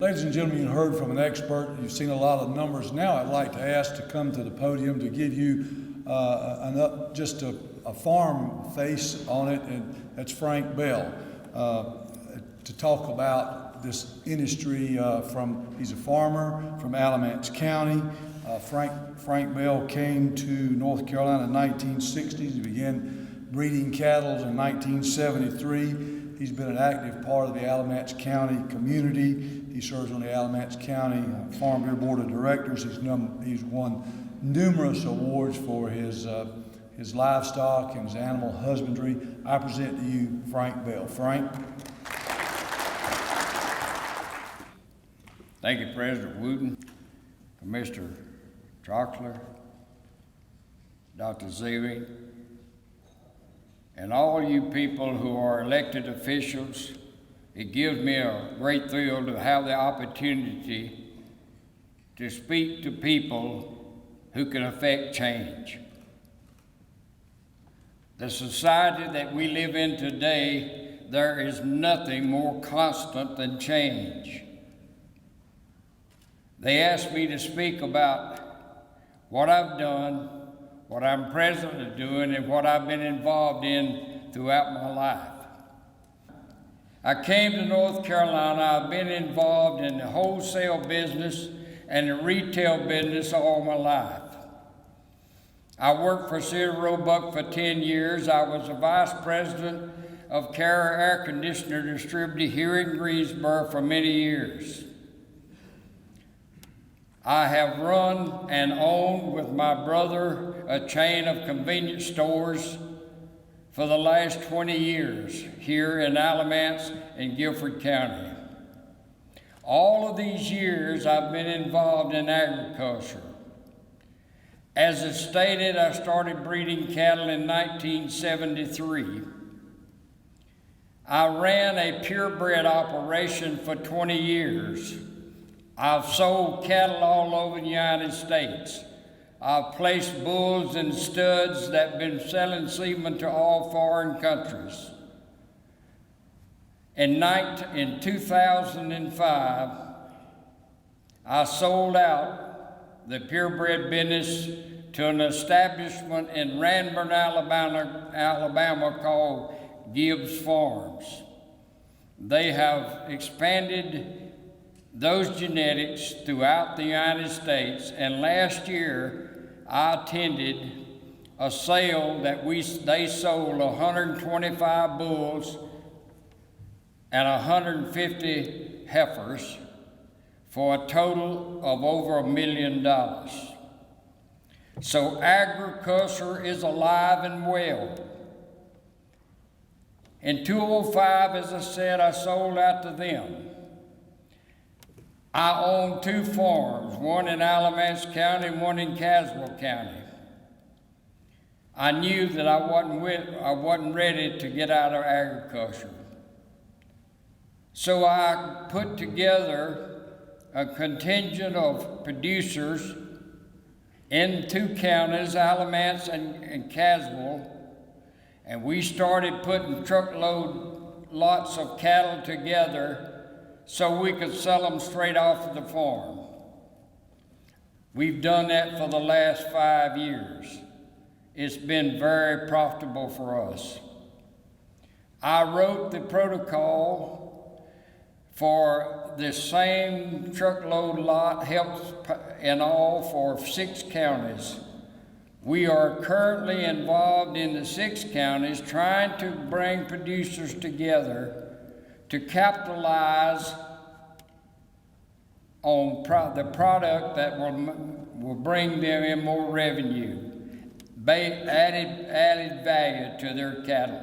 Ladies and gentlemen, you heard from an expert. You've seen a lot of numbers. Now I'd like to ask to come to the podium to give you just a farm face on it, and that's Frank Bell, to talk about this industry he's a farmer from Alamance County. Frank Bell came to North Carolina in the 1960s. He began breeding cattle in 1973. He's been an active part of the Alamance County community. He serves on the Alamance County Farm Bureau Board of Directors. He's won numerous awards for his livestock and his animal husbandry. I present to you Frank Bell. Frank. Thank you, President Wooten, Commissioner Troxler, Dr. Zewe, and all you people who are elected officials. It gives me a great thrill to have the opportunity to speak to people who can affect change. The society that we live in today, there is nothing more constant than change. They asked me to speak about what I've done, what I'm presently doing, and what I've been involved in throughout my life. I came to North Carolina. I've been involved in the wholesale business and the retail business all my life. I worked for Cedar Roebuck for 10 years. I was the vice president of Carrier Air Conditioner Distributor here in Greensboro for many years. I have run and owned with my brother a chain of convenience stores for the last 20 years here in Alamance and Guilford County. All of these years I've been involved in agriculture. As is stated, I started breeding cattle in 1973. I ran a purebred operation for 20 years. I've sold cattle all over the United States. I've placed bulls and studs that have been selling semen to all foreign countries. In 2005, I sold out the purebred business to an establishment in Ranburne, Alabama called Gibbs Farms. They have expanded those genetics throughout the United States, and last year I attended a sale that they sold 125 bulls and 150 heifers for a total of over $1 million. So agriculture is alive and well. In 2005, as I said, I sold out to them. I own 2 farms, one in Alamance County and one in Caswell County. I knew that I wasn't ready to get out of agriculture. So I put together a contingent of producers in 2 counties, Alamance and Caswell, and we started putting truckload lots of cattle together so we could sell them straight off of the farm. We've done that for the last 5 years. It's been very profitable for us. I wrote the protocol for the same truckload lot, helps in all for 6 counties. We are currently involved in the 6 counties trying to bring producers together to capitalize on the product that will bring them in more revenue, added value to their cattle.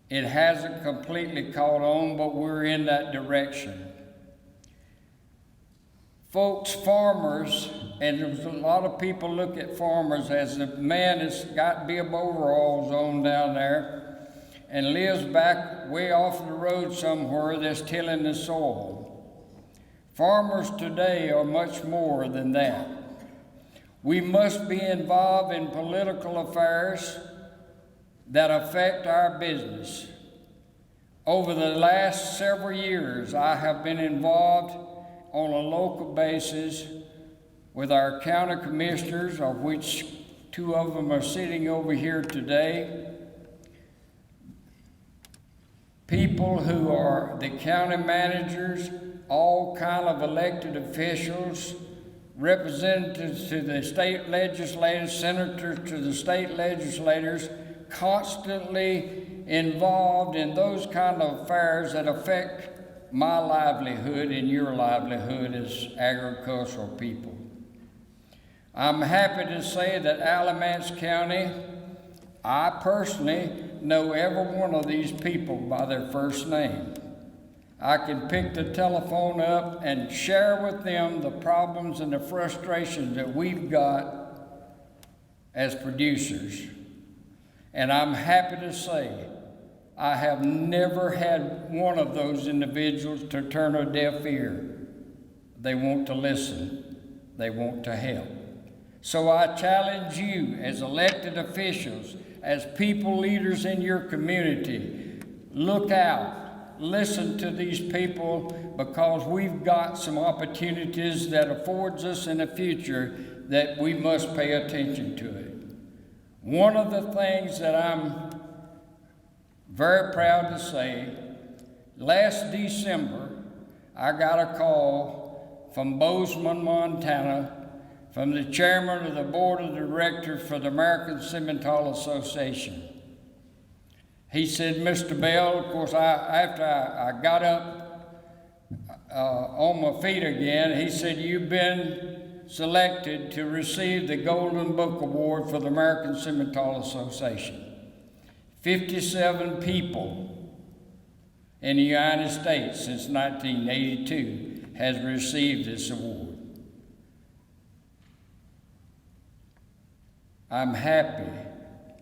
It hasn't completely caught on, but we're in that direction. Folks, farmers, and there's a lot of people look at farmers as the man that's got bib overalls on down there and lives back way off the road somewhere that's tilling the soil. Farmers today are much more than that. We must be involved in political affairs that affect our business. Over the last several years, I have been involved on a local basis with our county commissioners, of which 2 of them are sitting over here today. People who are the county managers, all kind of elected officials, representatives to the state legislators, senators to the state legislators, constantly involved in those kind of affairs that affect my livelihood and your livelihood as agricultural people. I'm happy to say that Alamance County, I personally know every one of these people by their first name. I can pick the telephone up and share with them the problems and the frustrations that we've got as producers. And I'm happy to say I have never had one of those individuals to turn a deaf ear. They want to listen. They want to help. So I challenge you as elected officials, as people leaders in your community, look out. Listen to these people, because we've got some opportunities that affords us in the future that we must pay attention to it. One of the things that I'm very proud to say, last December, I got a call from Bozeman, Montana, from the chairman of the board of directors for the American Simmental Association. He said, Mr. Bell, of course, after I got up on my feet again, he said, you've been selected to receive the Golden Book Award for the American Simmental Association. 57 people in the United States since 1982 has received this award. I'm happy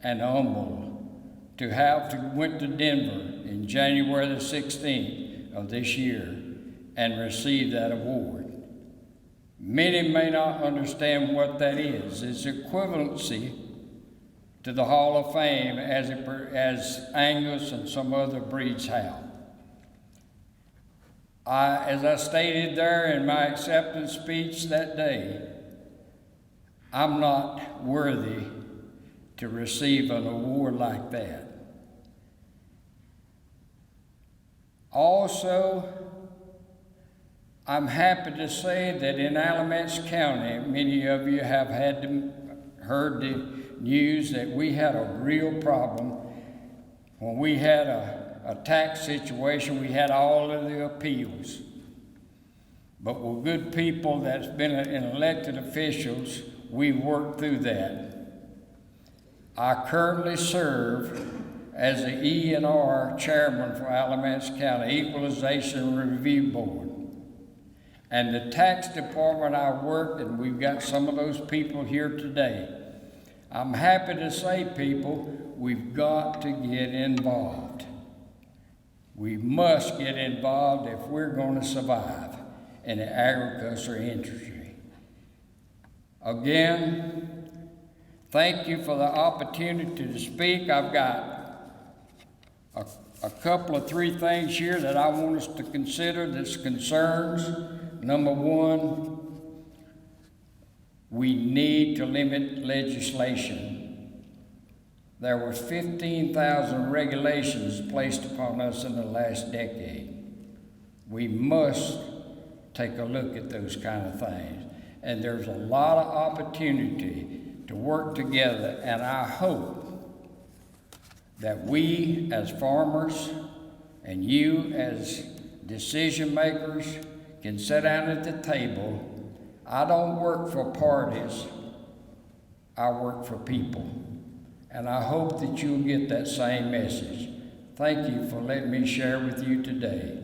and humbled to went to Denver in January the 16th of this year and receive that award. Many may not understand what that is. It's equivalency to the Hall of Fame as Angus and some other breeds have. As I stated there in my acceptance speech that day, I'm not worthy to receive an award like that. Also, I'm happy to say that in Alamance County, many of you have heard the news that we had a real problem. When we had a tax situation, we had all of the appeals. But with good people that's been in elected officials, we worked through that. I currently serve as the E&R chairman for Alamance County Equalization Review Board. And the tax department I work, and we've got some of those people here today. I'm happy to say, people, we've got to get involved. We must get involved if we're going to survive in the agriculture industry. Again, thank you for the opportunity to speak. I've got a couple of 3 things here that I want us to consider that's concerns. Number 1, we need to limit legislation. There were 15,000 regulations placed upon us in the last decade. We must take a look at those kind of things. And there's a lot of opportunity to work together, and I hope that we as farmers and you as decision makers can sit down at the table. I don't work for parties, I work for people. And I hope that you'll get that same message. Thank you for letting me share with you today.